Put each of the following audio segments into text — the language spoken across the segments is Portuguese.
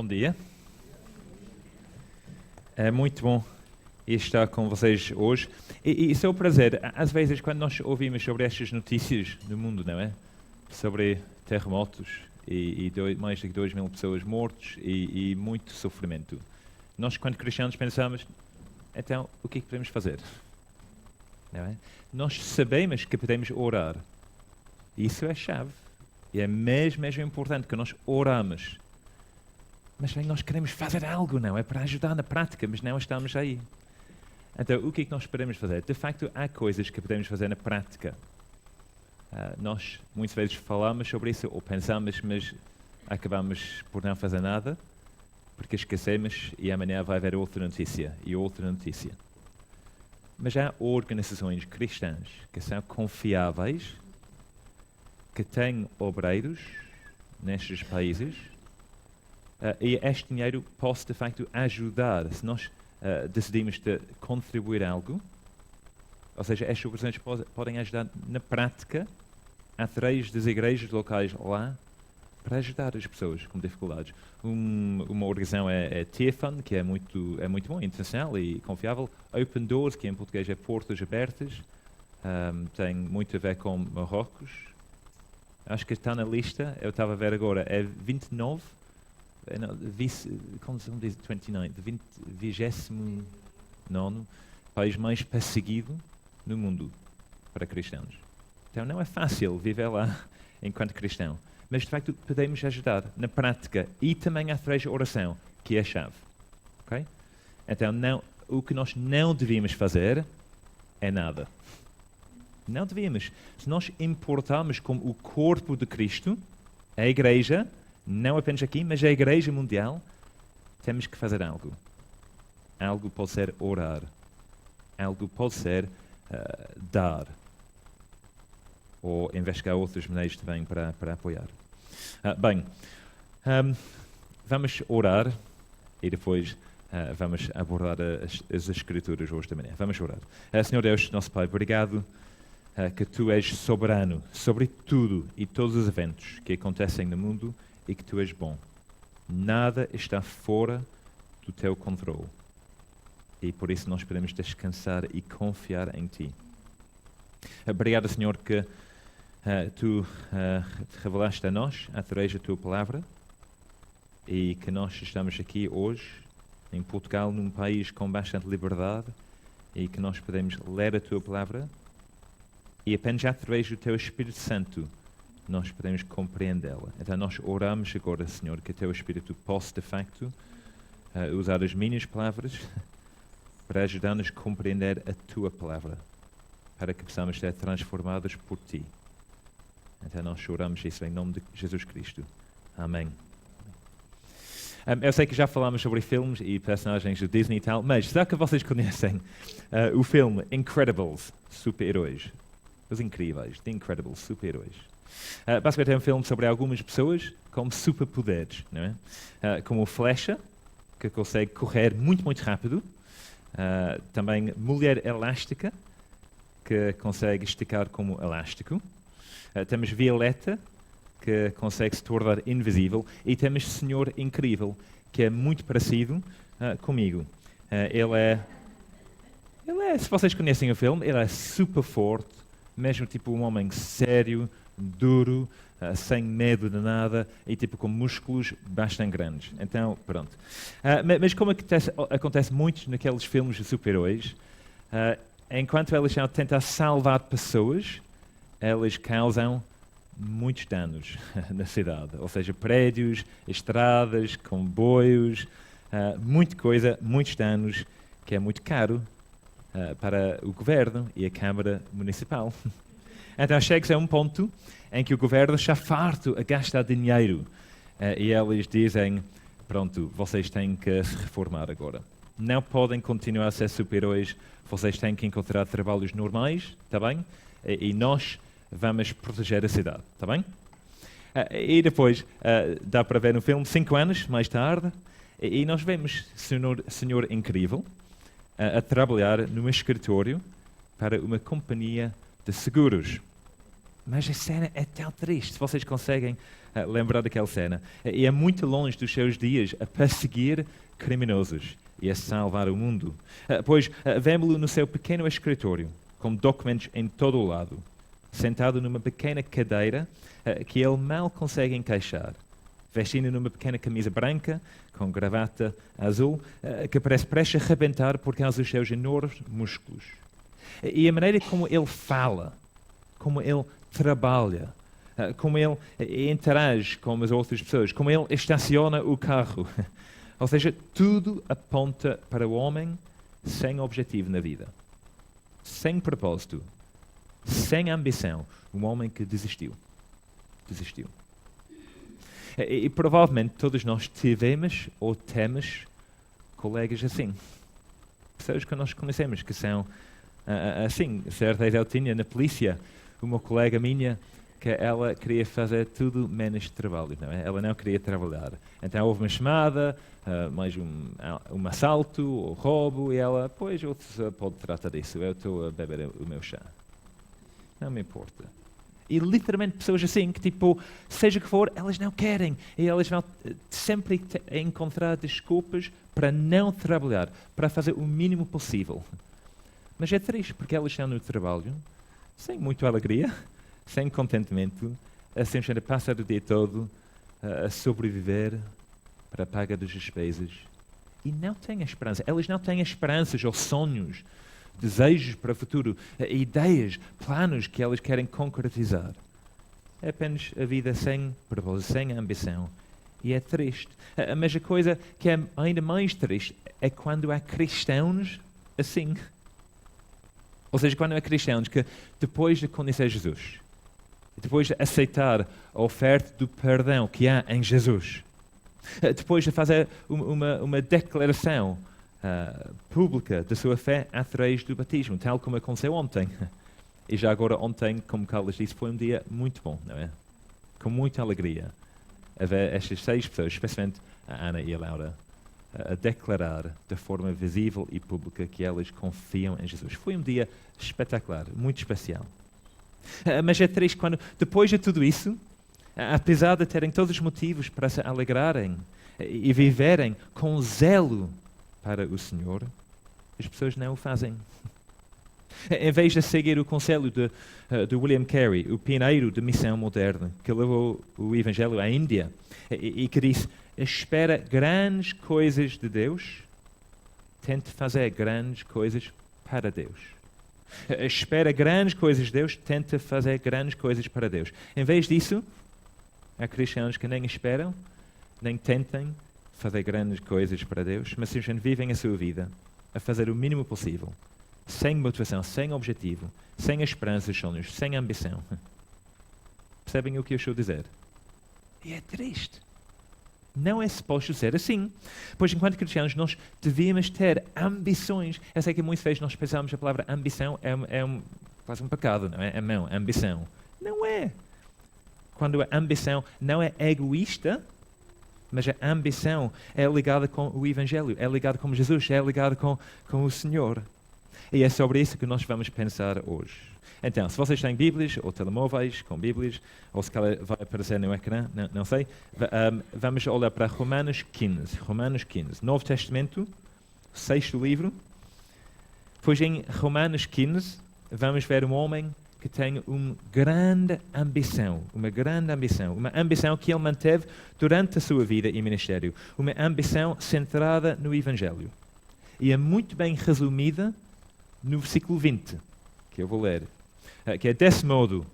dia. É muito bom estar com vocês hoje. E é um prazer. Às vezes, quando nós ouvimos sobre estas notícias do mundo, não é? Sobre terremotos e mais de 2.000 pessoas mortas e muito sofrimento. Nós, quando cristãos, pensamos, então, o que é que podemos fazer? Não é? Nós sabemos que podemos orar. Isso é a chave. E é mesmo importante que nós oramos. Mas bem, nós queremos fazer algo, não é? Para ajudar na prática, mas não estamos aí. Então, o que é que nós podemos fazer? De facto, há coisas que podemos fazer na prática. Nós, muitas vezes, falamos sobre isso ou pensamos, mas acabamos por não fazer nada, porque esquecemos e amanhã vai haver outra notícia e outra notícia. Mas há organizações cristãs que são confiáveis, que têm obreiros nestes países, e este dinheiro pode, de facto, ajudar. Se nós decidimos de contribuir algo, ou seja, estas organizações podem ajudar na prática, através das igrejas locais lá, para ajudar as pessoas com dificuldades. Uma organização é TFAN, que é muito bom, internacional e confiável. Open Doors, que em português é Portas Abertas, tem muito a ver com Marrocos. Acho que está na lista, eu estava a ver agora, é 29, como se diz, 29, 29º país mais perseguido no mundo para cristãos. Então não é fácil viver lá enquanto cristão. Mas, de facto, podemos ajudar na prática e também através da oração, que é a chave. Okay? Então, o que nós não devíamos fazer é nada. Não devíamos. Se nós importarmos como o corpo de Cristo, a igreja, não apenas aqui, mas a igreja mundial, temos que fazer algo. Algo pode ser orar. Algo pode ser dar. Ou investigar outras maneiras também para apoiar. Vamos orar e depois vamos abordar as Escrituras hoje da manhã. Vamos orar. Senhor Deus, nosso Pai, obrigado que Tu és soberano sobre tudo e todos os eventos que acontecem no mundo e que Tu és bom. Nada está fora do Teu controle. E por isso nós podemos descansar e confiar em Ti. Obrigado, Senhor, que Tu te revelaste a nós através da Tua Palavra e que nós estamos aqui hoje em Portugal, num país com bastante liberdade e que nós podemos ler a Tua Palavra e apenas através do Teu Espírito Santo nós podemos compreendê-la. Então nós oramos agora, Senhor, que o Teu Espírito possa de facto usar as minhas palavras para ajudar-nos a compreender a Tua Palavra, para que possamos ser transformados por Ti. Então nós oramos isso em nome de Jesus Cristo. Amém. Eu sei que já falámos sobre filmes e personagens do Disney e tal, mas será que vocês conhecem o filme Incredibles, super-heróis? Os Incríveis, The Incredibles, super-heróis. Basicamente é um filme sobre algumas pessoas com superpoderes, não é? Como o Flecha, que consegue correr muito, muito rápido. Também Mulher Elástica, que consegue esticar como elástico. Temos Violeta, que consegue se tornar invisível. E temos Senhor Incrível, que é muito parecido comigo. Ele é, se vocês conhecem o filme, ele é super forte, mesmo tipo um homem sério, duro, sem medo de nada e tipo com músculos bastante grandes. Então, pronto. Mas como acontece muito naqueles filmes de super-heróis, enquanto eles estão a tentar salvar pessoas, eles causam muitos danos na cidade. Ou seja, prédios, estradas, comboios, muitos danos, que é muito caro para o governo e a Câmara Municipal. Então chega-se a um ponto em que o governo está farto a gastar dinheiro e eles dizem, pronto, vocês têm que se reformar agora. Não podem continuar a ser super-heróis, vocês têm que encontrar trabalhos normais, está bem? E nós vamos proteger a cidade, está bem? E depois, dá para ver no filme, 5 anos mais tarde, e nós vemos Senhor Incrível a trabalhar num escritório para uma companhia de seguros. Mas a cena é tão triste, se vocês conseguem lembrar daquela cena. E é muito longe dos seus dias a perseguir criminosos e a salvar o mundo. Pois vemos-lo no seu pequeno escritório, com documentos em todo o lado, sentado numa pequena cadeira que ele mal consegue encaixar, vestindo numa pequena camisa branca, com gravata azul, que parece prestes a arrebentar por causa dos seus enormes músculos. E a maneira como ele fala, como ele trabalha, como ele interage com as outras pessoas, como ele estaciona o carro. Ou seja, tudo aponta para o homem sem objetivo na vida, sem propósito, sem ambição. Um homem que desistiu. Desistiu. E provavelmente todos nós tivemos ou temos colegas assim. Pessoas que nós conhecemos que são assim. Certa vez eu tinha na polícia uma colega minha que ela queria fazer tudo menos trabalho, não é? Ela não queria trabalhar. Então houve uma chamada, mais um assalto ou roubo, e ela, pois, outro pode tratar disso, eu estou a beber o meu chá. Não me importa. E literalmente pessoas assim, que tipo, seja o que for, elas não querem. E elas vão sempre encontrar desculpas para não trabalhar, para fazer o mínimo possível. Mas é triste, porque elas estão no trabalho, sem muita alegria, sem contentamento, a simplesmente passar o dia todo a sobreviver para a paga das despesas. E não têm esperança. Elas não têm esperanças ou sonhos, desejos para o futuro, ideias, planos que elas querem concretizar. É apenas a vida sem propósito, sem ambição. E é triste. Mas a coisa que é ainda mais triste é quando há cristãos assim. Ou seja, quando há cristãos que, depois de conhecer Jesus, depois de aceitar a oferta do perdão que há em Jesus, depois de fazer uma declaração pública da sua fé através do batismo, tal como aconteceu ontem. E já agora ontem, como Carlos disse, foi um dia muito bom, não é? Com muita alegria a ver estas 6 pessoas, especialmente a Ana e a Laura, a declarar de forma visível e pública que elas confiam em Jesus. Foi um dia espetacular, muito especial. Mas é triste quando, depois de tudo isso, apesar de terem todos os motivos para se alegrarem e viverem com zelo para o Senhor, as pessoas não o fazem. Em vez de seguir o conselho de William Carey, o pioneiro da missão moderna, que levou o Evangelho à Índia, e que disse: espera grandes coisas de Deus, tente fazer grandes coisas para Deus. Espera grandes coisas de Deus, tenta fazer grandes coisas para Deus. Em vez disso, há cristãos que nem esperam, nem tentem fazer grandes coisas para Deus, mas simplesmente vivem a sua vida a fazer o mínimo possível, sem motivação, sem objetivo, sem esperanças, sonhos, sem ambição. Percebem o que eu estou a dizer? E é triste. Não é suposto ser assim. Pois enquanto cristãos nós devíamos ter ambições. Eu sei que muitas vezes nós pensamos que a palavra ambição é quase um pecado, não é? É não, ambição. Não é. Quando a ambição não é egoísta, mas a ambição é ligada com o Evangelho, é ligada com Jesus, é ligada com o Senhor. E é sobre isso que nós vamos pensar hoje. Então, se vocês têm Bíblias ou telemóveis com Bíblias, ou se calhar vai aparecer no ecrã, não sei, vamos olhar para Romanos 15. Romanos 15, Novo Testamento, 6º livro. Pois em Romanos 15 vamos ver um homem que tem uma grande ambição que ele manteve durante a sua vida e ministério, uma ambição centrada no Evangelho. E é muito bem resumida no versículo 20, que eu vou ler, que é: desse modo,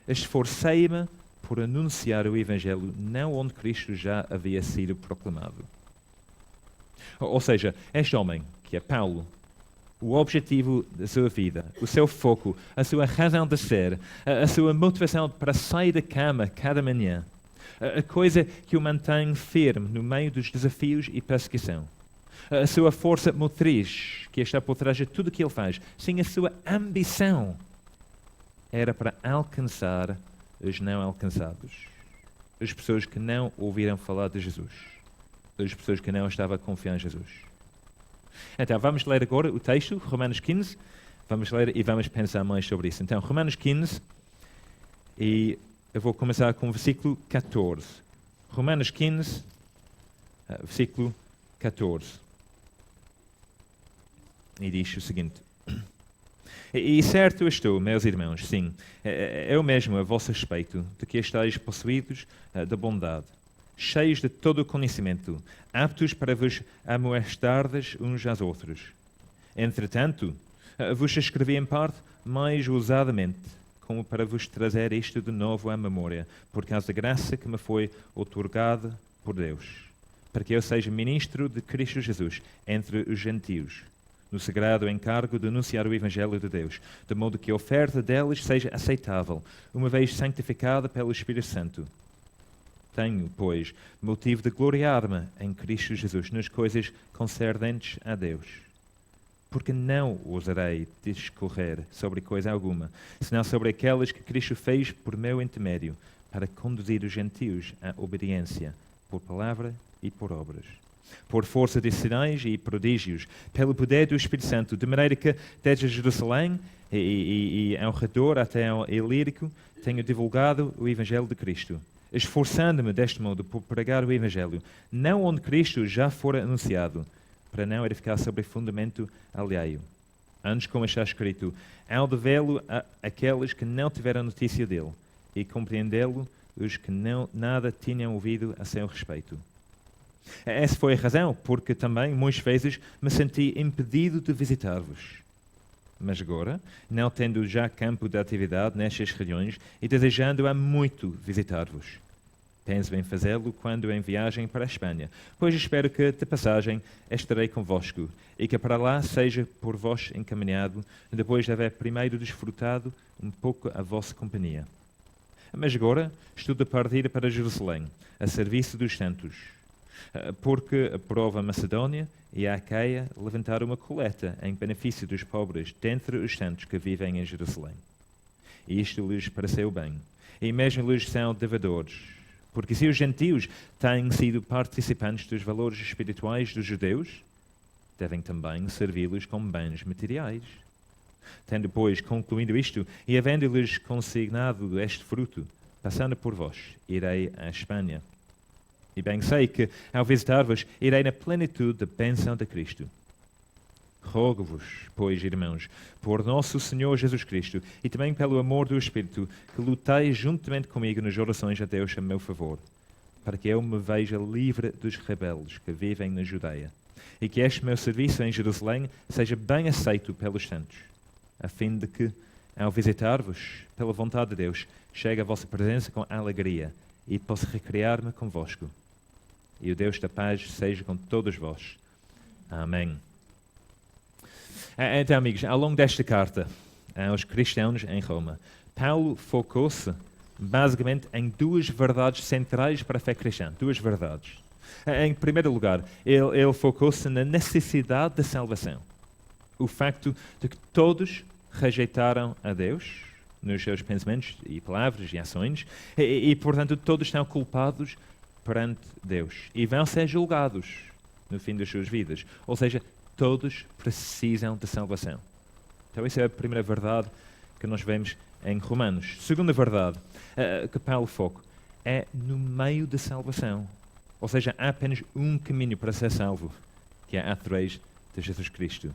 esforcei-me por anunciar o Evangelho não onde Cristo já havia sido proclamado. Ou seja, este homem, que é Paulo, o objetivo da sua vida, o seu foco, a sua razão de ser, a sua motivação para sair da cama cada manhã, a coisa que o mantém firme no meio dos desafios e perseguição, a sua força motriz, que está por trás de tudo o que ele faz, sim, a sua ambição, era para alcançar os não alcançados, as pessoas que não ouviram falar de Jesus, as pessoas que não estavam a confiar em Jesus. Então, vamos ler agora o texto, Romanos 15, vamos ler e vamos pensar mais sobre isso. Então, Romanos 15, E eu vou começar com o versículo 14. Romanos 15, versículo 14. E diz o seguinte: E certo estou, meus irmãos, sim, eu mesmo a vosso respeito, de que estáis possuídos da bondade, cheios de todo o conhecimento, aptos para vos amoestardes uns aos outros. Entretanto, vos escrevi em parte mais ousadamente, como para vos trazer isto de novo à memória, por causa da graça que me foi outorgada por Deus, para que eu seja ministro de Cristo Jesus entre os gentios, no sagrado encargo de anunciar o Evangelho de Deus, de modo que a oferta deles seja aceitável, uma vez santificada pelo Espírito Santo. Tenho, pois, motivo de gloriar-me em Cristo Jesus nas coisas concernentes a Deus. Porque não ousarei discorrer sobre coisa alguma, senão sobre aquelas que Cristo fez por meu intermédio, para conduzir os gentios à obediência, por palavra e por obras. Por força de sinais e prodígios, pelo poder do Espírito Santo, de maneira que, desde Jerusalém e ao redor até ao Ilírico, tenho divulgado o Evangelho de Cristo, esforçando-me deste modo por pregar o Evangelho, não onde Cristo já fora anunciado, para não edificar sobre fundamento alheio. Antes, como está escrito, há de vê-lo aqueles que não tiveram notícia dele, e compreendê-lo os que nada tinham ouvido a seu respeito. Essa foi a razão, porque também, muitas vezes, me senti impedido de visitar-vos. Mas agora, não tendo já campo de atividade nestas regiões e desejando há muito visitar-vos, penso em fazê-lo quando em viagem para a Espanha, pois espero que, de passagem, estarei convosco e que para lá seja por vós encaminhado, depois de haver primeiro desfrutado um pouco a vossa companhia. Mas agora estou de partir para Jerusalém, a serviço dos santos, porque aprovo a Macedónia e a Acaia levantar uma coleta em benefício dos pobres dentre os santos que vivem em Jerusalém. E isto lhes pareceu bem, e mesmo lhes são devedores, porque se os gentios têm sido participantes dos valores espirituais dos judeus, devem também servi-los com bens materiais. Tendo, pois, concluído isto, e havendo-lhes consignado este fruto, passando por vós, irei à Espanha. E bem sei que, ao visitar-vos, irei na plenitude da bênção de Cristo. Rogo-vos, pois, irmãos, por nosso Senhor Jesus Cristo, e também pelo amor do Espírito, que luteis juntamente comigo nas orações a Deus a meu favor, para que eu me veja livre dos rebeldes que vivem na Judeia, e que este meu serviço em Jerusalém seja bem aceito pelos santos, a fim de que, ao visitar-vos, pela vontade de Deus, chegue a vossa presença com alegria, e possa recriar-me convosco. E o Deus da paz seja com todos vós. Amém. Então, amigos, ao longo desta carta aos cristãos em Roma, Paulo focou-se basicamente em duas verdades centrais para a fé cristã. Duas verdades. Em primeiro lugar, ele focou-se na necessidade da salvação. O facto de que todos rejeitaram a Deus nos seus pensamentos e palavras e ações e, portanto, todos estão culpados perante Deus e vão ser julgados no fim das suas vidas. Ou seja, todos precisam de salvação. Então, essa é a primeira verdade que nós vemos em Romanos. Segunda verdade que Paulo foca é no meio da salvação. Ou seja, há apenas um caminho para ser salvo, que é através de Jesus Cristo.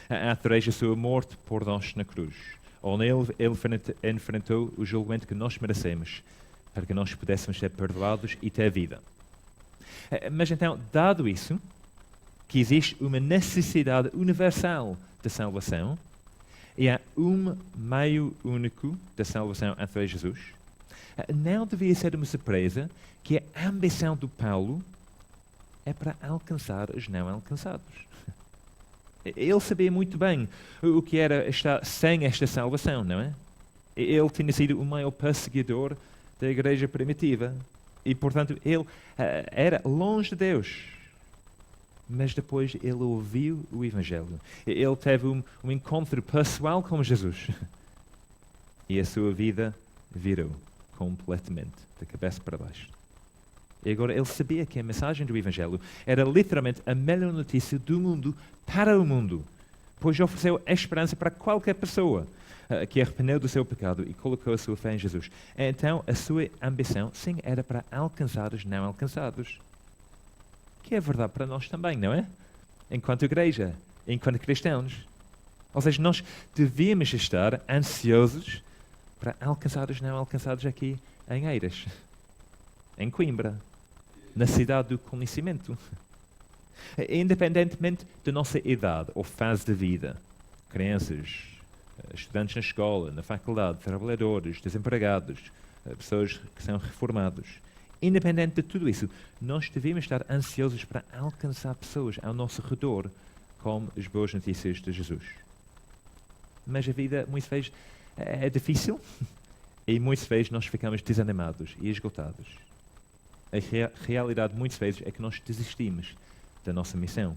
Através da sua morte por nós na cruz, onde ele enfrentou o julgamento que nós merecemos, para que nós pudéssemos ser perdoados e ter vida. Mas então, dado isso, que existe uma necessidade universal de salvação, e há um meio único da salvação através de Jesus, não devia ser uma surpresa que a ambição do Paulo é para alcançar os não alcançados. Ele sabia muito bem o que era estar sem esta salvação, não é? Ele tinha sido o maior perseguidor da igreja primitiva e, portanto, ele era longe de Deus. Mas depois ele ouviu o Evangelho. Ele teve um encontro pessoal com Jesus. E a sua vida virou completamente, da cabeça para baixo. E agora ele sabia que a mensagem do Evangelho era literalmente a melhor notícia do mundo para o mundo, pois ofereceu a esperança para qualquer pessoa. que arrependeu do seu pecado e colocou a sua fé em Jesus. Então, a sua ambição, sim, era para alcançar os não alcançados. Que é verdade para nós também, não é? Enquanto igreja, enquanto cristãos. Ou seja, nós devíamos estar ansiosos para alcançar os não alcançados aqui em Eiras, em Coimbra, na cidade do conhecimento. Independentemente da nossa idade ou fase de vida, crianças, estudantes na escola, na faculdade, trabalhadores, desempregados, pessoas que são reformados. Independente de tudo isso, nós devemos estar ansiosos para alcançar pessoas ao nosso redor com as boas notícias de Jesus. Mas a vida, muitas vezes, é difícil e muitas vezes nós ficamos desanimados e esgotados. A realidade, muitas vezes, é que nós desistimos da nossa missão.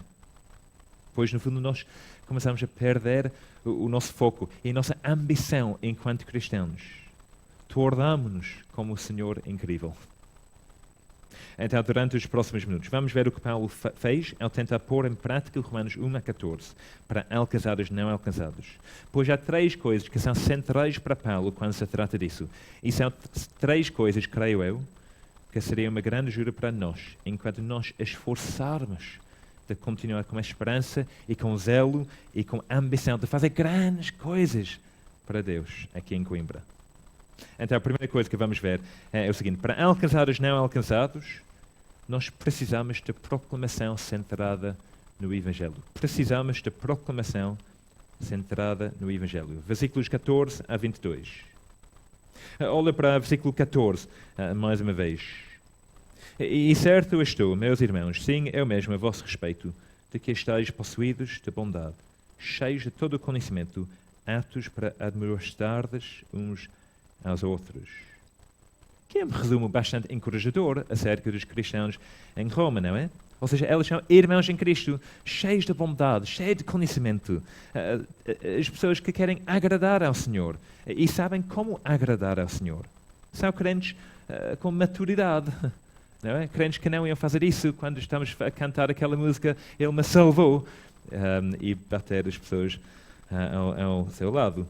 Pois, no fundo, nós começamos a perder o nosso foco e a nossa ambição enquanto cristãos. Tornamos-nos como o Senhor incrível. Então, durante os próximos minutos, vamos ver o que Paulo fez ao tentar pôr em prática Romanos 1 a 14, para alcançar os não alcançados. Pois há 3 coisas que são centrais para Paulo quando se trata disso. E são 3 coisas, creio eu, que seria uma grande ajuda para nós, enquanto nós esforçarmos de continuar com a esperança e com zelo e com a ambição de fazer grandes coisas para Deus aqui em Coimbra. Então, a primeira coisa que vamos ver é o seguinte: para alcançar os não alcançados, nós precisamos de proclamação centrada no Evangelho. Precisamos de proclamação centrada no Evangelho. Versículos 14 a 22. Olha para o versículo 14, mais uma vez. E certo estou, meus irmãos, sim, eu mesmo a vosso respeito, de que estáis possuídos de bondade, cheios de todo o conhecimento, aptos para admoestar-vos uns aos outros. Que é um resumo bastante encorajador acerca dos cristãos em Roma, não é? Ou seja, eles são irmãos em Cristo, cheios de bondade, cheios de conhecimento. As pessoas que querem agradar ao Senhor e sabem como agradar ao Senhor. São crentes com maturidade, não é? Crentes que não iam fazer isso quando estamos a cantar aquela música Ele me salvou, e bater as pessoas ao seu lado.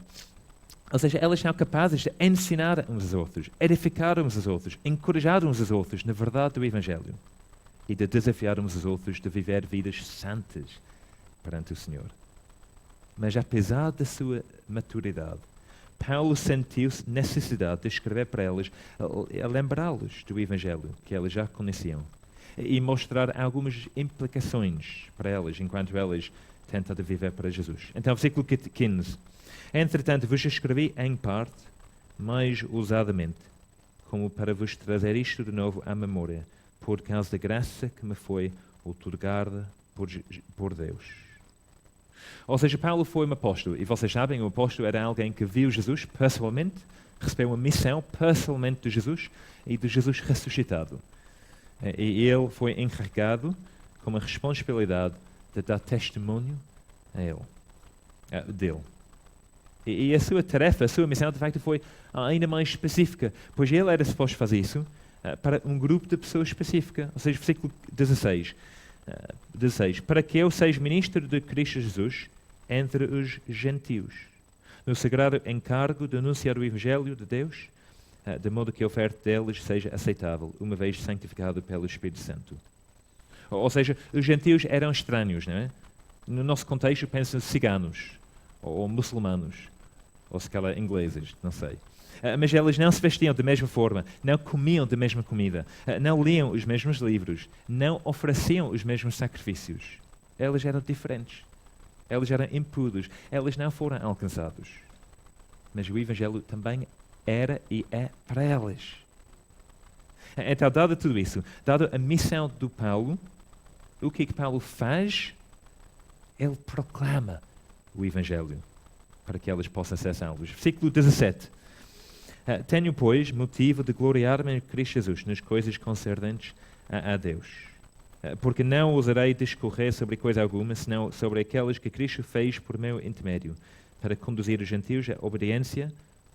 Ou seja, elas são capazes de ensinar uns aos outros, edificar uns aos outros, encorajar uns aos outros na verdade do Evangelho e de desafiar uns aos outros de viver vidas santas perante o Senhor. Mas apesar da sua maturidade, Paulo sentiu-se necessidade de escrever para elas, a lembrá-los do Evangelho que elas já conheciam e mostrar algumas implicações para elas enquanto elas tentam de viver para Jesus. Então, versículo 15. Entretanto, vos escrevi em parte, mais ousadamente, como para vos trazer isto de novo à memória, por causa da graça que me foi outorgada por Deus. Ou seja, Paulo foi um apóstolo, e vocês sabem, o apóstolo era alguém que viu Jesus pessoalmente, recebeu uma missão pessoalmente de Jesus e de Jesus ressuscitado. E ele foi encarregado com a responsabilidade de dar testemunho a ele, dele. E a sua tarefa, a sua missão, de facto, foi ainda mais específica, pois ele era suposto fazer isso para um grupo de pessoas específica. Ou seja, versículo 16, para que eu seja ministro de Cristo Jesus entre os gentios, no sagrado encargo de anunciar o Evangelho de Deus, de modo que a oferta deles seja aceitável, uma vez santificado pelo Espírito Santo. Ou seja, os gentios eram estranhos, não é? No nosso contexto, pensa ciganos, ou muçulmanos, ou se calhar ingleses, não sei. Mas eles não se vestiam da mesma forma, não comiam da mesma comida, não liam os mesmos livros, não ofereciam os mesmos sacrifícios. Eles eram diferentes, eles eram impuros, eles não foram alcançados. Mas o Evangelho também era e é para eles. Então, dado tudo isso, dado a missão do Paulo, o que Paulo faz? Ele proclama o Evangelho para que elas possam ser salvos. Versículo 17. Tenho, pois, motivo de gloriar-me em Cristo Jesus nas coisas concernentes a Deus. Porque não ousarei discorrer sobre coisa alguma, senão sobre aquelas que Cristo fez por meu intermédio, para conduzir os gentios à obediência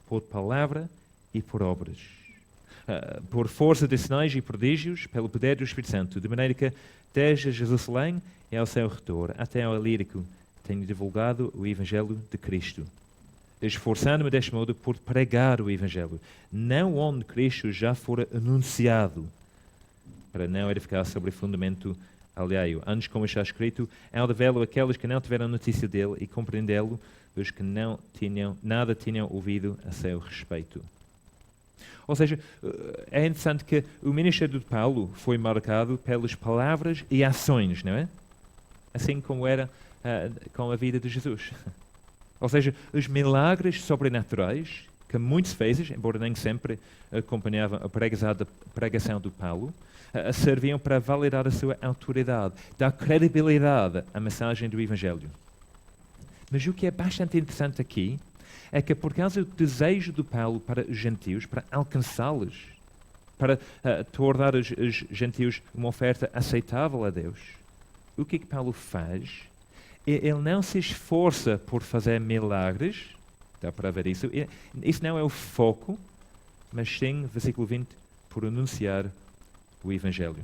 por palavra e por obras. Por força de sinais e prodígios, pelo poder do Espírito Santo, de maneira que, desde Jerusalém e ao seu retorno, até ao Ilírico, tenho divulgado o Evangelho de Cristo. esforçando-me deste modo por pregar o Evangelho, não onde Cristo já fora anunciado, para não edificar sobre fundamento alheio. Antes, como está escrito, há de vê-lo aqueles que não tiveram notícia dele e compreendê-lo, os que nada tinham ouvido a seu respeito. Ou seja, é interessante que o ministério de Paulo foi marcado pelas palavras e ações, não é? Assim como era com a vida de Jesus. Ou seja, os milagres sobrenaturais que muitas vezes, embora nem sempre, acompanhavam a pregação de Paulo, serviam para validar a sua autoridade, dar credibilidade à mensagem do Evangelho. Mas o que é bastante interessante aqui é que, por causa do desejo de Paulo para os gentios, para alcançá-los, para tornar os gentios uma oferta aceitável a Deus, o que Paulo faz? Ele não se esforça por fazer milagres, dá para ver isso. Isso não é o foco, mas sim, versículo 20, por anunciar o Evangelho.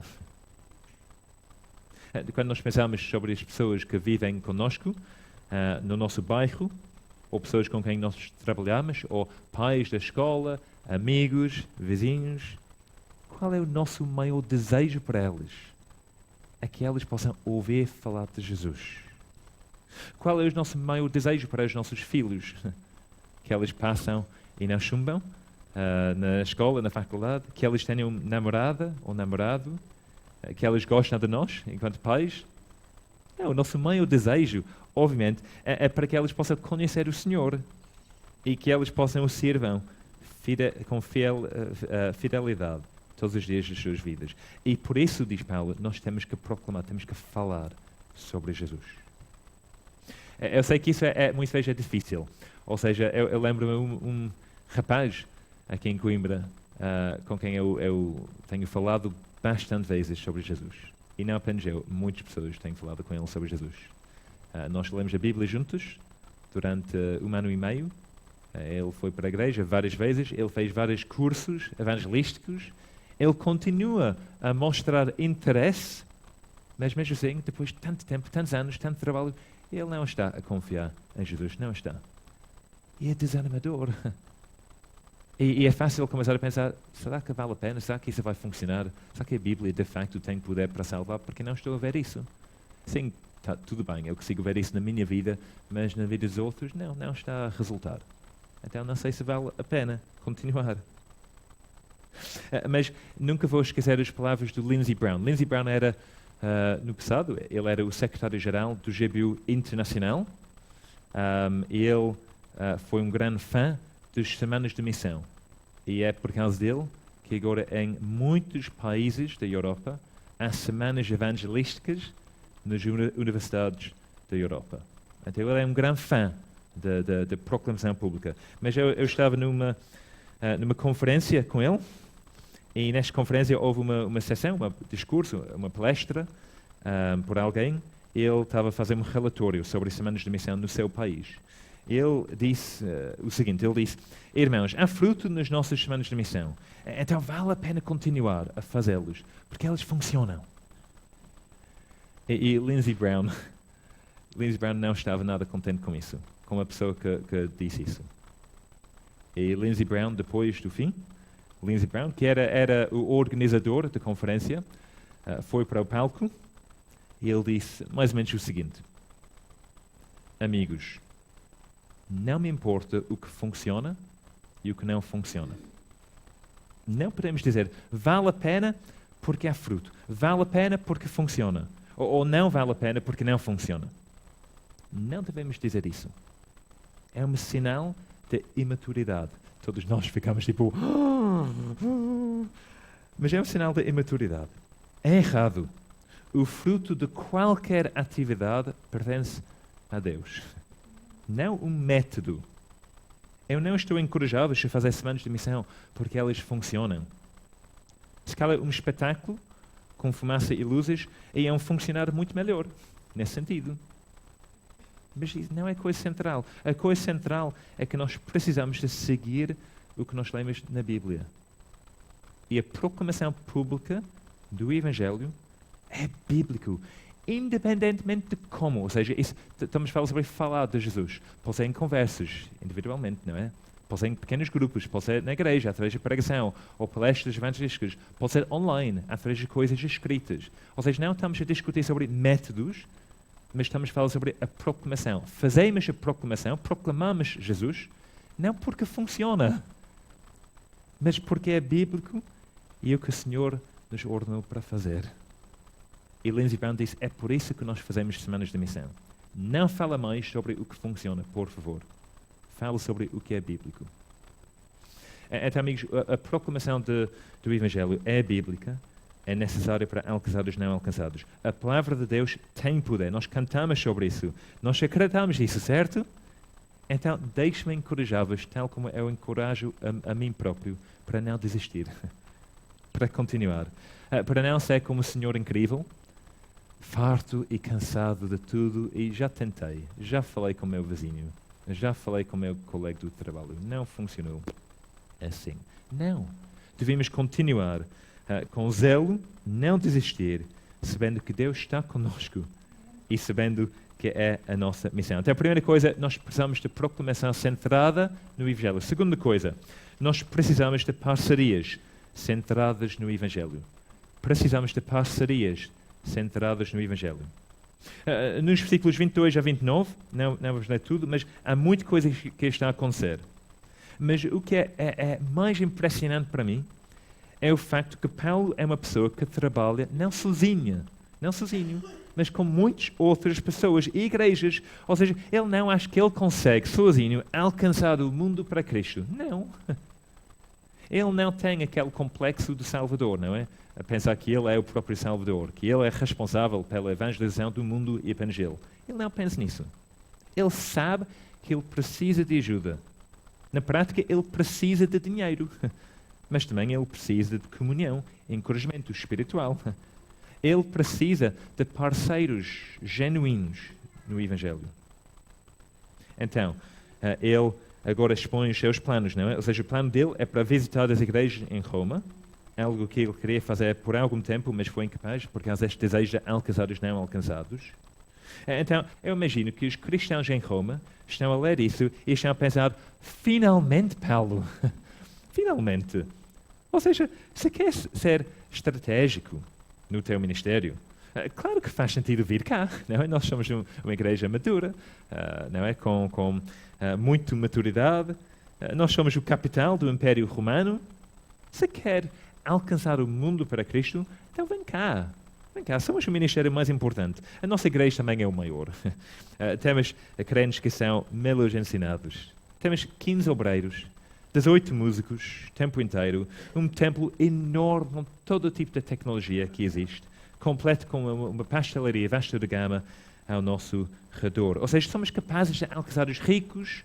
Quando nós pensamos sobre as pessoas que vivem conosco, no nosso bairro, ou pessoas com quem nós trabalhamos, ou pais da escola, amigos, vizinhos, qual é o nosso maior desejo para eles? É que eles possam ouvir falar de Jesus. Qual é o nosso maior desejo para os nossos filhos? Que eles passam e não chumbam na escola, na faculdade, que eles tenham namorada ou namorado, que eles gostem de nós enquanto pais. O nosso maior desejo, obviamente, é para que eles possam conhecer o Senhor e que eles possam o sirvam com fidelidade todos os dias das suas vidas. E por isso, diz Paulo, nós temos que proclamar, temos que falar sobre Jesus. Eu sei que isso muitas vezes é difícil. Ou seja, eu lembro-me um rapaz aqui em Coimbra com quem eu tenho falado bastante vezes sobre Jesus. E não apenas eu, muitas pessoas têm falado com ele sobre Jesus. Nós lemos a Bíblia juntos durante 1 ano e meio. Ele foi para a igreja várias vezes, ele fez vários cursos evangelísticos. Ele continua a mostrar interesse, mas mesmo assim, depois de tanto tempo, tantos anos, tanto trabalho, ele não está a confiar em Jesus, não está. E é desanimador. E é fácil começar a pensar, será que vale a pena? Será que isso vai funcionar? Será que a Bíblia de facto tem poder para salvar? Porque não estou a ver isso. Sim, tá, tudo bem, eu consigo ver isso na minha vida, mas na vida dos outros, não está a resultar. Então não sei se vale a pena continuar. Mas nunca vou esquecer as palavras do Lindsey Brown. Lindsey Brown era, no passado, ele era o secretário-geral do GBU Internacional. Ele foi um grande fã das Semanas de Missão. E é por causa dele que agora em muitos países da Europa há semanas evangelísticas nas universidades da Europa. Então ele é um grande fã da proclamação pública. Mas eu estava numa conferência com ele, e nesta conferência houve uma sessão, um discurso, uma palestra por alguém. Ele estava a fazer um relatório sobre as semanas de missão no seu país. Ele disse o seguinte, ele disse: irmãos, há fruto nas nossas semanas de missão, então vale a pena continuar a fazê-los, porque elas funcionam. E Lindsey Brown não estava nada contente com isso, com a pessoa que disse isso. E Lindsey Brown, depois do fim, Lindsey Brown, que era o organizador da conferência, foi para o palco e ele disse mais ou menos o seguinte: amigos, não me importa o que funciona e o que não funciona. Não podemos dizer vale a pena porque há fruto, vale a pena porque funciona, ou não vale a pena porque não funciona. Não devemos dizer isso. É um sinal de imaturidade. Todos nós ficamos tipo... Mas é um sinal de imaturidade. É errado. O fruto de qualquer atividade pertence a Deus. Não um método. Eu não estou encorajado a fazer semanas de missão porque elas funcionam. Se calhar um espetáculo com fumaça e luzes iam funcionar muito melhor, nesse sentido. Mas isso não é a coisa central. A coisa central é que nós precisamos de seguir o que nós lemos na Bíblia. E a proclamação pública do Evangelho é bíblico. independentemente de como, ou seja, estamos a falar sobre falar de Jesus. Pode ser em conversas, individualmente, não é? Pode ser em pequenos grupos, pode ser na igreja, através de pregação, ou palestras evangelísticas, pode ser online, através de coisas escritas. Ou seja, não estamos a discutir sobre métodos, mas estamos a falar sobre a proclamação. Fazemos a proclamação, proclamamos Jesus, não porque funciona, mas porque é bíblico e é o que o Senhor nos ordenou para fazer. E Lindsey Brown disse, é por isso que nós fazemos semanas de missão. Não fala mais sobre o que funciona, por favor. Fala sobre o que é bíblico. Então, amigos, a proclamação do Evangelho é bíblica, é necessária para alcançar os não alcançados. A palavra de Deus tem poder. Nós cantamos sobre isso. Nós acreditamos nisso, certo? Então, deixe-me encorajá-vos, tal como eu encorajo a mim próprio, para não desistir, para continuar, para não ser como o Senhor incrível, farto e cansado de tudo, e já tentei, já falei com o meu vizinho, já falei com o meu colega do trabalho, não funcionou assim. Não. Devemos continuar com zelo, não desistir, sabendo que Deus está conosco e sabendo que é a nossa missão. Então, a primeira coisa, nós precisamos de proclamação centrada no Evangelho. Segunda coisa, nós precisamos de parcerias centradas no Evangelho. Precisamos de parcerias centradas no Evangelho. Nos versículos 22 a 29, não vamos ler tudo, mas há muita coisa que está a acontecer. Mas o que é mais impressionante para mim é o facto que Paulo é uma pessoa que trabalha não sozinho, mas com muitas outras pessoas e igrejas. Ou seja, ele não acha que ele consegue sozinho alcançar o mundo para Cristo. Não. Ele não tem aquele complexo do Salvador, não é? A pensar que ele é o próprio Salvador, que ele é responsável pela evangelização do mundo e apenas ele. Ele não pensa nisso. Ele sabe que ele precisa de ajuda. Na prática, ele precisa de dinheiro. Mas também ele precisa de comunhão, encorajamento espiritual. Ele precisa de parceiros genuínos no Evangelho. Então, ele agora expõe os seus planos, não é? Ou seja, o plano dele é para visitar as igrejas em Roma, algo que ele queria fazer por algum tempo, mas foi incapaz, por causa deste desejo de alcançar os não alcançados. Então, eu imagino que os cristãos em Roma estão a ler isso e estão a pensar, finalmente, Paulo, finalmente. Ou seja, se quer ser estratégico no teu ministério, claro que faz sentido vir cá, não é? Nós somos uma igreja madura, não é? Com muita maturidade. Nós somos o capital do Império Romano. Se quer alcançar o mundo para Cristo, então vem cá. Vem cá, somos o ministério mais importante. A nossa igreja também é o maior. Temos crentes que são melhores ensinados. Temos 15 obreiros, 18 músicos, tempo inteiro, um templo enorme com todo o tipo de tecnologia que existe, completo com uma pastelaria vasta de gama ao nosso redor. Ou seja, somos capazes de alcançar os ricos,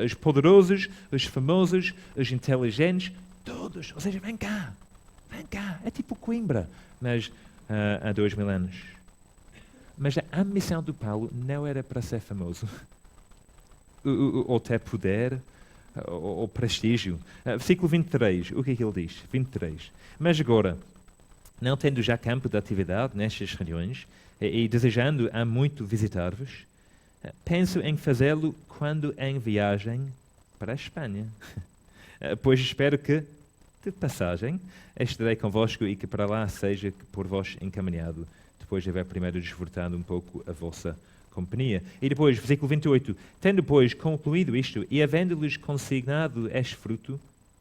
os poderosos, os famosos, os inteligentes, todos. Ou seja, vem cá. É tipo Coimbra, mas há 2000 anos. Mas a missão do Paulo não era para ser famoso, ou ter poder, ou prestígio. Versículo 23, o que é que ele diz? 23. Mas agora, não tendo já campo de atividade nestas reuniões, e desejando há muito visitar-vos, penso em fazê-lo quando em viagem para a Espanha. Pois espero que, de passagem, estarei convosco e que para lá seja por vós encaminhado, depois de haver primeiro desfrutado um pouco a vossa companhia. E depois, versículo 28, tendo, pois, concluído isto, e havendo-lhes consignado este fruto,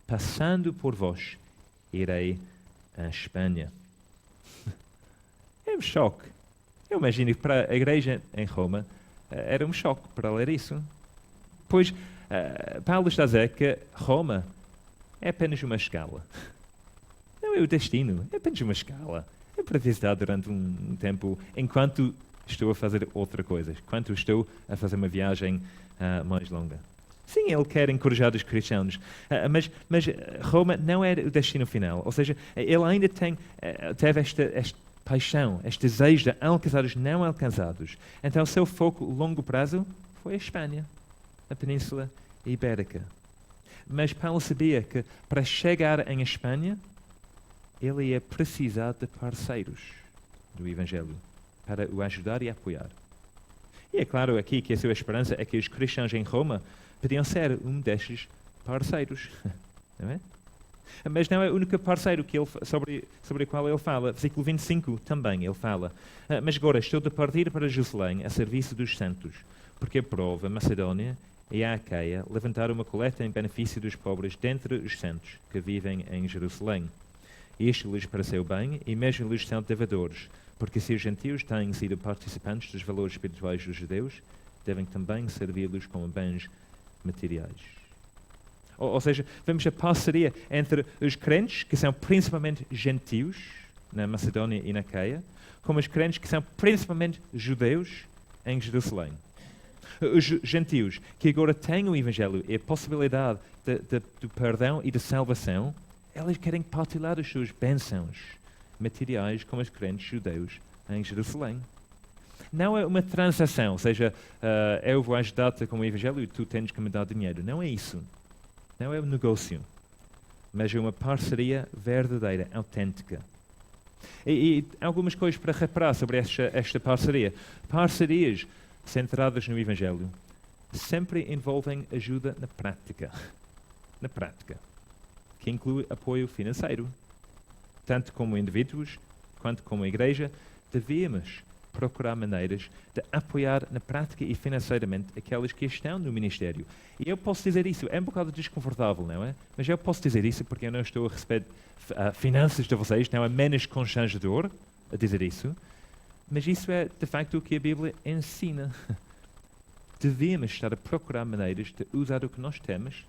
passando por vós, irei à Espanha. É um choque. Eu imagino que para a igreja em Roma era um choque para ler isso. Pois Paulo está a dizer que Roma é apenas uma escala. Não é o destino, é apenas uma escala. É para visitar durante um tempo, enquanto estou a fazer outra coisa, enquanto estou a fazer uma viagem mais longa. Sim, ele quer encorajar os cristãos, mas Roma não era o destino final. Ou seja, ele ainda teve esta paixão, este desejo de alcançar os não alcançados. Então, o seu foco a longo prazo foi a Espanha, a Península Ibérica. Mas Paulo sabia que para chegar em Espanha, ele ia precisar de parceiros do Evangelho. para o ajudar e apoiar. E é claro aqui que a sua esperança é que os cristãos em Roma podiam ser um destes parceiros. Não é? Mas não é o único parceiro que sobre o qual ele fala. Versículo 25 também ele fala. Mas agora estou de partir para Jerusalém a serviço dos santos, porque aprovo a Macedónia e a Acaia levantar uma coleta em benefício dos pobres dentre os santos que vivem em Jerusalém. Isto lhes pareceu bem e mesmo lhes são devedores, porque se os gentios têm sido participantes dos valores espirituais dos judeus, devem também servi-los como bens materiais. Ou seja, vemos a parceria entre os crentes, que são principalmente gentios, na Macedónia e na Acaia, com os crentes que são principalmente judeus em Jerusalém. Os gentios que agora têm o Evangelho e a possibilidade do perdão e da salvação, eles querem partilhar as suas bênçãos materiais com os crentes judeus em Jerusalém. Não é uma transação, ou seja, eu vou ajudar-te com o Evangelho e tu tens que me dar dinheiro. Não é isso. Não é um negócio, mas é uma parceria verdadeira, autêntica. E algumas coisas para reparar sobre esta parceria. Parcerias centradas no Evangelho sempre envolvem ajuda na prática. Na prática. Que inclui apoio financeiro. Tanto como indivíduos, quanto como igreja, devemos procurar maneiras de apoiar na prática e financeiramente aqueles que estão no ministério. E eu posso dizer isso, é um bocado desconfortável, não é? Mas eu posso dizer isso porque eu não estou a receber finanças de vocês, não é menos constrangedor a dizer isso, mas isso é de facto o que a Bíblia ensina. Devemos estar a procurar maneiras de usar o que nós temos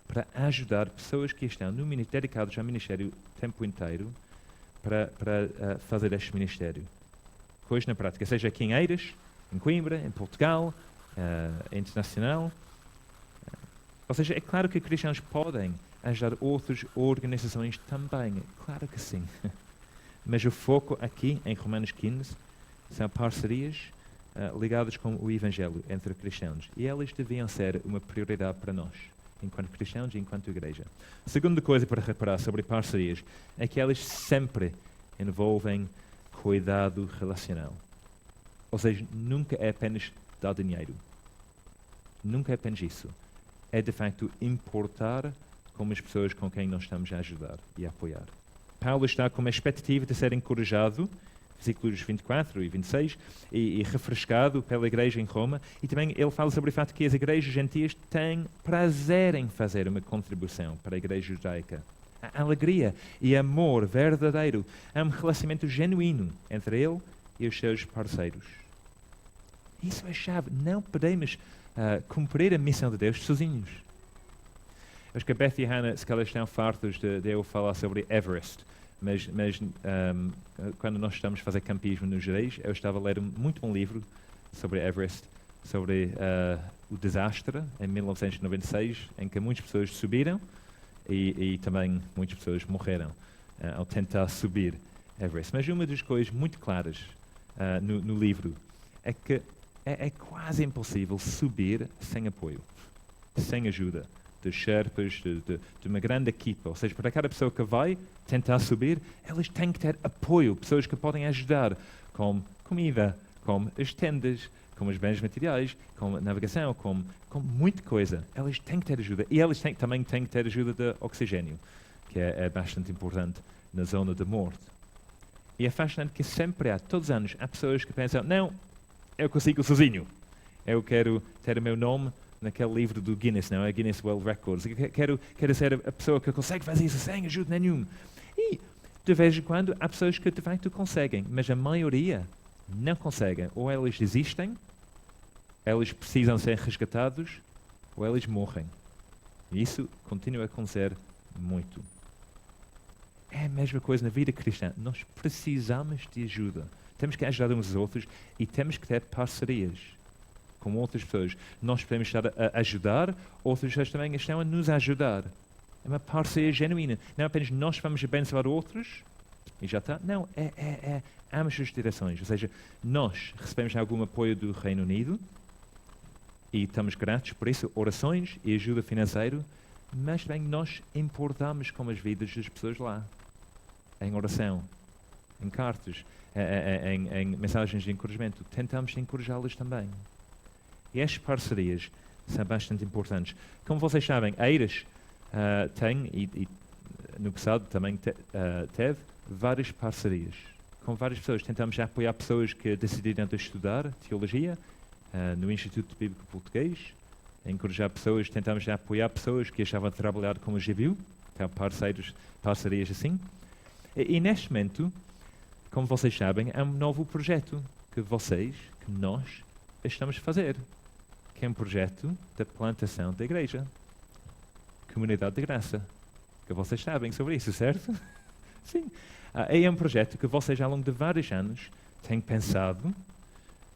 para ajudar pessoas que estão dedicadas ao ministério o tempo inteiro para fazer este ministério. Coisas na prática, seja aqui em Eiras, em Coimbra, em Portugal, internacional. Ou seja, é claro que cristãos podem ajudar outras organizações também. Claro que sim. Mas o foco aqui, em Romanos 15, são parcerias ligadas com o Evangelho entre cristãos. E elas deviam ser uma prioridade para nós, enquanto cristãos e enquanto igreja. A segunda coisa para reparar sobre parcerias é que elas sempre envolvem cuidado relacional. Ou seja, nunca é apenas dar dinheiro. Nunca é apenas isso. É, de facto, importar com as pessoas com quem nós estamos a ajudar e a apoiar. Paulo está com a expectativa de ser encorajado, versículos 24 e 26, e refrescado pela igreja em Roma, e também ele fala sobre o fato que as igrejas gentias têm prazer em fazer uma contribuição para a igreja judaica. Há alegria e amor verdadeiro. Há um relacionamento genuíno entre ele e os seus parceiros. Isso é a chave. Não podemos cumprir a missão de Deus sozinhos. Acho que a Beth e a Hannah, se calhar, estão fartos de eu falar sobre Everest. Mas quando nós estamos a fazer campismo nos Gerais, eu estava a ler muito bom livro sobre Everest, sobre o desastre em 1996, em que muitas pessoas subiram e também muitas pessoas morreram ao tentar subir Everest. Mas uma das coisas muito claras no livro é que é quase impossível subir sem apoio, sem ajuda de Sherpas, de uma grande equipa. Ou seja, para cada pessoa que vai tentar subir, elas têm que ter apoio, pessoas que podem ajudar com comida, com as tendas, com os bens materiais, com navegação, com muita coisa. Elas têm que ter ajuda. E elas também têm que ter ajuda de oxigênio, que é bastante importante na zona de morte. E é fascinante que sempre todos os anos, há pessoas que pensam, não, eu consigo sozinho. Eu quero ter o meu nome naquele livro do Guinness, não é? Guinness World Records. Quero ser a pessoa que consegue fazer isso sem ajuda nenhuma. E, de vez em quando, há pessoas que de facto conseguem, mas a maioria não conseguem. Ou elas desistem, elas precisam ser resgatados, ou elas morrem. E isso continua a acontecer muito. É a mesma coisa na vida cristã. Nós precisamos de ajuda. Temos que ajudar uns aos outros e temos que ter parcerias com outras pessoas. Nós podemos estar a ajudar, outras pessoas também estão a nos ajudar. É uma parceria genuína. Não apenas nós vamos abençoar outros e já está. Não, é ambas as direções. Ou seja, nós recebemos algum apoio do Reino Unido e estamos gratos por isso, orações e ajuda financeira, mas também nós importamos com as vidas das pessoas lá, em oração, em cartas, em mensagens de encorajamento. Tentamos encorajá-los também. E estas parcerias são bastante importantes. Como vocês sabem, a Eiras tem, e no passado também teve, várias parcerias com várias pessoas. Tentamos apoiar pessoas que decidiram estudar teologia no Instituto Bíblico Português, encorajar pessoas, tentamos apoiar pessoas que achavam de trabalhar como GBU, então parcerias assim. E neste momento, como vocês sabem, é um novo projeto que nós estamos a fazer, que é um projeto de plantação da igreja, Comunidade de Graça, que vocês sabem sobre isso, certo? Sim. É um projeto que vocês, ao longo de vários anos, têm pensado,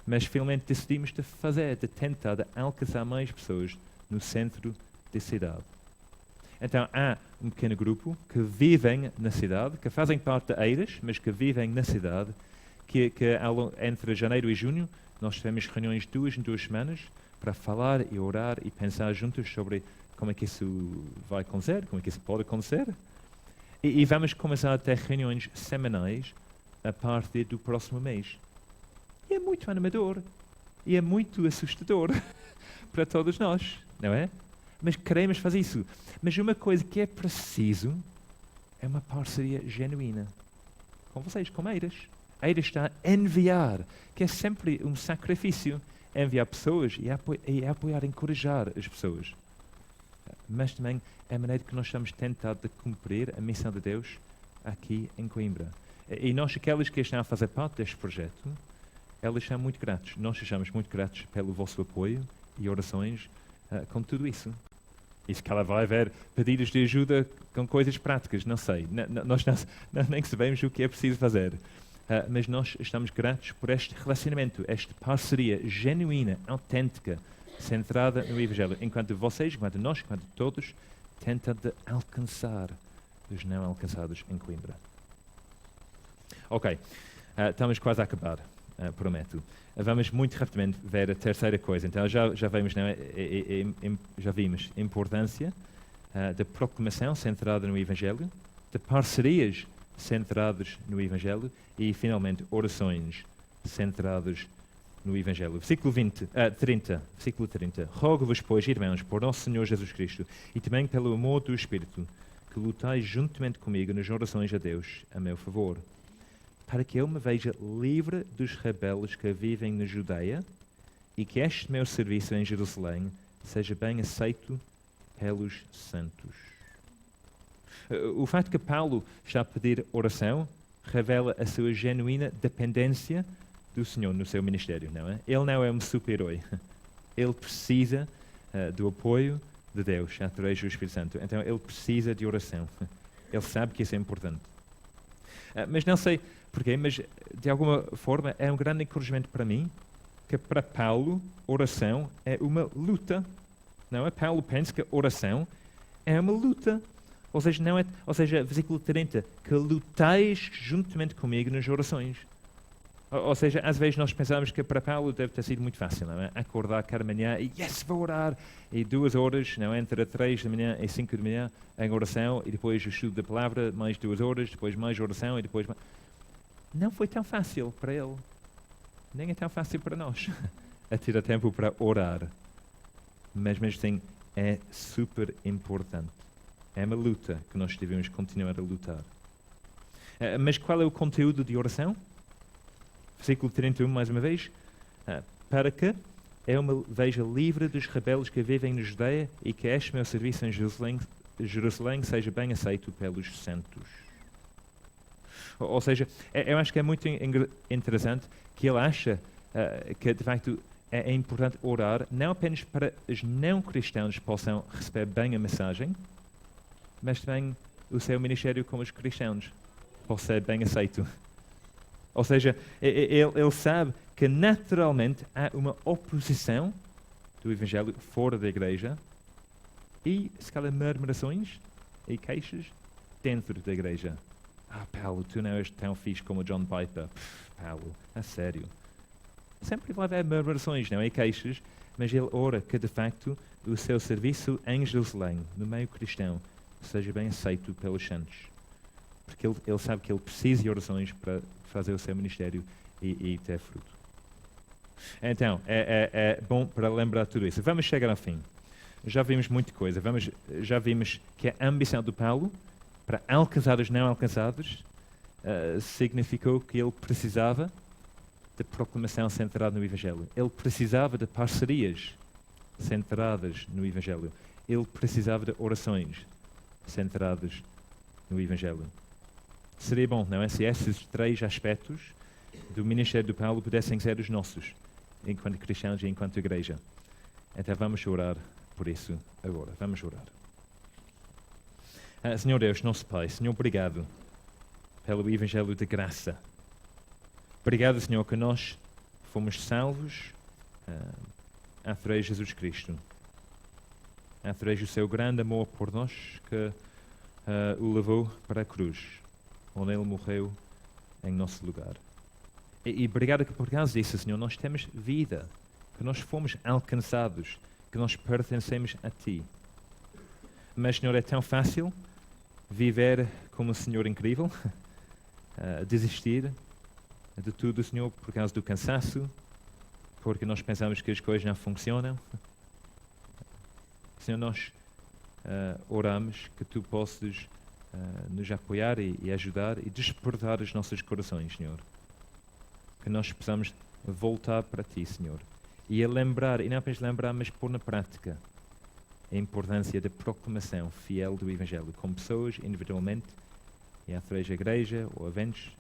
mas finalmente decidimos de fazer, de tentar de alcançar mais pessoas no centro da cidade. Então, há um pequeno grupo que vivem na cidade, que fazem parte de Eiras, mas que vivem na cidade, que entre janeiro e junho nós tivemos reuniões 2 em 2 semanas para falar e orar e pensar juntos sobre como é que isso vai acontecer, como é que isso pode acontecer. E vamos começar a ter reuniões semanais a partir do próximo mês. E é muito animador. E é muito assustador para todos nós, não é? Mas queremos fazer isso. Mas uma coisa que é preciso é uma parceria genuína com vocês, com a Eiras. A Eiras está a enviar, que é sempre um sacrifício, enviar pessoas e apoiar, encorajar as pessoas. Mas também é a maneira que nós estamos tentando de cumprir a missão de Deus aqui em Coimbra. E nós, aqueles que estão a fazer parte deste projeto, eles são muito gratos. Nós estamos muito gratos pelo vosso apoio e orações com tudo isso. E se calhar vai haver pedidos de ajuda com coisas práticas, não sei. Nós nem sabemos o que é preciso fazer. Mas nós estamos gratos por este relacionamento, esta parceria genuína, autêntica, centrada no Evangelho, enquanto vocês, enquanto nós, enquanto todos, tentam de alcançar os não alcançados em Coimbra. Ok, estamos quase a acabar, prometo. Vamos muito rapidamente ver a terceira coisa. Então já vimos, não é? Já vimos a importância da proclamação centrada no Evangelho, de parcerias centradas no Evangelho e, finalmente, orações centradas no Evangelho. Versículo 30. Rogo-vos, pois, irmãos, por nosso Senhor Jesus Cristo e também pelo amor do Espírito, que lutais juntamente comigo nas orações a Deus a meu favor, para que eu me veja livre dos rebeldes que vivem na Judeia e que este meu serviço em Jerusalém seja bem aceito pelos santos. O facto que Paulo está a pedir oração revela a sua genuína dependência do Senhor no seu ministério, não é? Ele não é um super-herói. Ele precisa do apoio de Deus através do Espírito Santo. Então ele precisa de oração. Ele sabe que isso é importante. Mas não sei porquê, mas de alguma forma é um grande encorajamento para mim que para Paulo oração é uma luta. Não é? Paulo pensa que oração é uma luta. Ou seja, versículo 30, que lutais juntamente comigo nas orações. Ou seja, às vezes nós pensamos que para Paulo deve ter sido muito fácil, não é? Acordar cada manhã e vou orar. E 2 horas, não é? Entre 3 da manhã e 5 da manhã em oração, e depois o estudo da palavra, mais 2 horas, depois mais oração e depois... Não foi tão fácil para ele. Nem é tão fácil para nós a ter tempo para orar. Mas mesmo assim, é super importante. É uma luta que nós devemos continuar a lutar. Mas qual é o conteúdo de oração? Versículo 31, mais uma vez. Para que eu me veja livre dos rebeldes que vivem na Judeia e que este meu serviço em Jerusalém seja bem aceito pelos santos. Ou seja, eu acho que é muito interessante que ele acha que, de facto, é importante orar não apenas para os não-cristãos possam receber bem a mensagem, mas também o seu ministério como os cristãos possa ser bem aceito. Ou seja, ele sabe que naturalmente há uma oposição do Evangelho fora da igreja e, se calhar, murmurações e queixas dentro da igreja. Paulo, tu não és tão fixe como o John Piper. Paulo, a sério. Sempre vai haver murmurações, não é? E queixas, mas ele ora que, de facto, o seu serviço em Jerusalém, no meio cristão, seja bem aceito pelos santos. porque ele sabe que ele precisa de orações para fazer o seu ministério e ter fruto. Então, é bom para lembrar tudo isso. Vamos chegar ao fim. Já vimos muita coisa. Já vimos que a ambição do Paulo para alcançar os não alcançados significou que ele precisava de proclamação centrada no Evangelho. Ele precisava de parcerias centradas no Evangelho. Ele precisava de orações centradas no Evangelho. Seria bom, não é? Se esses três aspectos do ministério do Paulo pudessem ser os nossos, enquanto cristãos e enquanto igreja. Então vamos orar por isso agora. Vamos orar. Senhor Deus, nosso Pai, Senhor, obrigado pelo Evangelho de graça. Obrigado, Senhor, que nós fomos salvos através de Jesus Cristo. Através do seu grande amor por nós, que o levou para a cruz, onde ele morreu em nosso lugar. E obrigado que por causa disso, Senhor, nós temos vida, que nós fomos alcançados, que nós pertencemos a Ti. Mas, Senhor, é tão fácil viver como um Senhor incrível, desistir de tudo, Senhor, por causa do cansaço, porque nós pensamos que as coisas não funcionam. Senhor, nós oramos que Tu possas nos apoiar e ajudar e despertar os nossos corações, Senhor. Que nós possamos voltar para Ti, Senhor. E a lembrar, e não apenas lembrar, mas pôr na prática a importância da proclamação fiel do Evangelho, com pessoas individualmente, e através da igreja, ou eventos,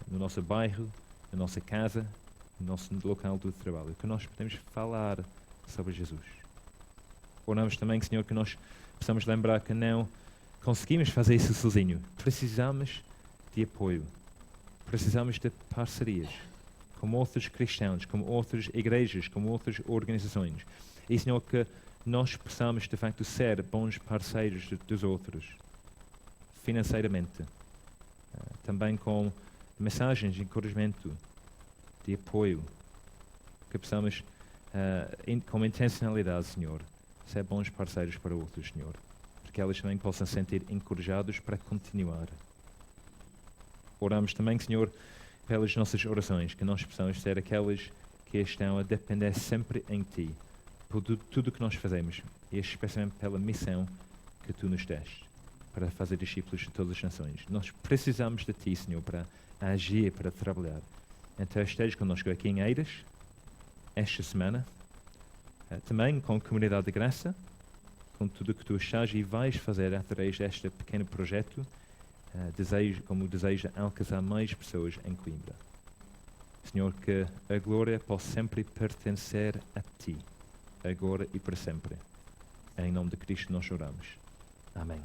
no nosso bairro, na nossa casa, no nosso local de trabalho, que nós podemos falar sobre Jesus. Oramos também, Senhor, que nós possamos lembrar que não conseguimos fazer isso sozinho. Precisamos de apoio. Precisamos de parcerias com outros cristãos, com outras igrejas, com outras organizações. E, Senhor, que nós possamos, de facto, ser bons parceiros dos outros, financeiramente. Também com mensagens de encorajamento, de apoio. Que possamos, com intencionalidade, Senhor, ser bons parceiros para outros, Senhor. Para que elas também possam sentir encorajados para continuar. Oramos também, Senhor, pelas nossas orações, que nós possamos ser aquelas que estão a depender sempre em Ti, por tudo o que nós fazemos, e especialmente pela missão que Tu nos deste, para fazer discípulos de todas as nações. Nós precisamos de Ti, Senhor, para agir, para trabalhar. Então esteja conosco aqui em Eiras, esta semana, também com a Comunidade de Graça, com tudo o que Tu estás e vais fazer através deste pequeno projeto, como deseja alcançar mais pessoas em Coimbra. Senhor, que a glória possa sempre pertencer a Ti, agora e para sempre. Em nome de Cristo nós oramos. Amém.